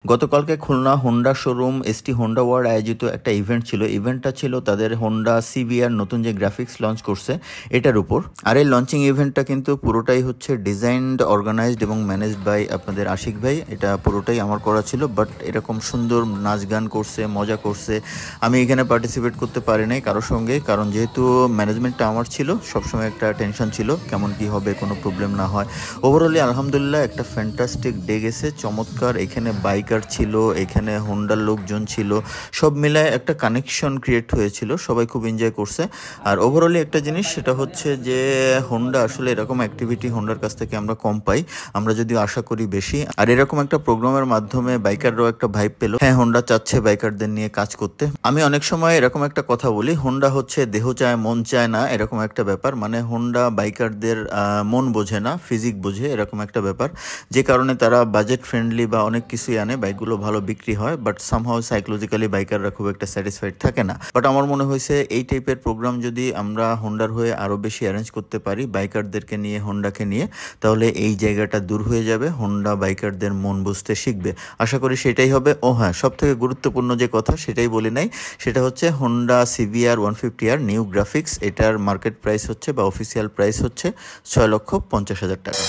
গতকালকে Khulna Honda showroom ST Honda world আয়োজিত একটা ইভেন্ট ছিল। ইভেন্টটা ছিল তাদের হোন্ডা সিবিআর নতুন যে গ্রাফিক্স লঞ্চ করছে এটার উপর। আর এই লঞ্চিং ইভেন্টটা কিন্তু পুরোটাই হচ্ছে ডিজাইনড, অর্গানাইজড এবং ম্যানেজড বাই আপনাদের আশিক ভাই। এটা পুরোটাই আমার করা ছিল, বাট এরকম সুন্দর নাচ গান করছে, মজা করছে। আমি এখানে পার্টিসিপেট করতে পারি নাই কারোর সঙ্গে, কারণ যেহেতু ম্যানেজমেন্টটা আমার ছিল, সবসময় একটা টেনশন ছিল কেমন কি হবে, কোনো প্রবলেম না হয়। ওভারঅলি আলহামদুলিল্লাহ একটা ফ্যান্টাস্টিক ডে গেছে, চমৎকার। এখানে বাইকার ছিল, এখানে হোন্ডার লোকজন ছিল, সব মিলায় একটা কানেকশন ক্রিয়েট হয়েছিল, সবাই খুব এনজয় করছে। আর ওভারঅলি একটা জিনিস, সেটা হচ্ছে যে হোন্ডা আসলে এরকম অ্যাক্টিভিটি হোন্ডার কাছ থেকে আমরা কম পাই, আমরা যদিও আশা করি বেশি। আর এরকম একটা প্রোগ্রামের মাধ্যমে বাইকাররাও একটা ভাইব পেল, হ্যাঁ হোন্ডা চাচ্ছে বাইকারদের নিয়ে কাজ করতে। আমি অনেক সময় এরকম একটা কথা বলি, হোন্ডা হচ্ছে দেহ চায় মন চায় না, এরকম একটা ব্যাপার। মানে হোন্ডা বাইকারদের মন বোঝে না, ফিজিক বোঝে, এরকম একটা ব্যাপার। যে কারণে তারা বাজেট ফ্রেন্ডলি বা অনেক কিছুই আনে, বাইকগুলো ভালো বিক্রি হয়, বাট সামহাও সাইকোলজিক্যালি বাইকাররা খুব একটা স্যাটিসফাইড থাকে না। বাট আমার মনে হয়েছে এই টাইপের প্রোগ্রাম যদি আমরা হোন্ডার হয়ে আরও বেশি অ্যারেঞ্জ করতে পারি, বাইকারদেরকে নিয়ে, হোন্ডাকে নিয়ে, তাহলে এই জায়গাটা দূর হয়ে যাবে, হোন্ডা বাইকারদের মন বুঝতে শিখবে। আশা করি সেটাই হবে। ও হ্যাঁ, সব থেকে গুরুত্বপূর্ণ যে কথা সেটাই বলি নাই, সেটা হচ্ছে Honda CBR 150R new graphics. এটার মার্কেট প্রাইস হচ্ছে বা অফিসিয়াল প্রাইস হচ্ছে 6,50,000 টাকা।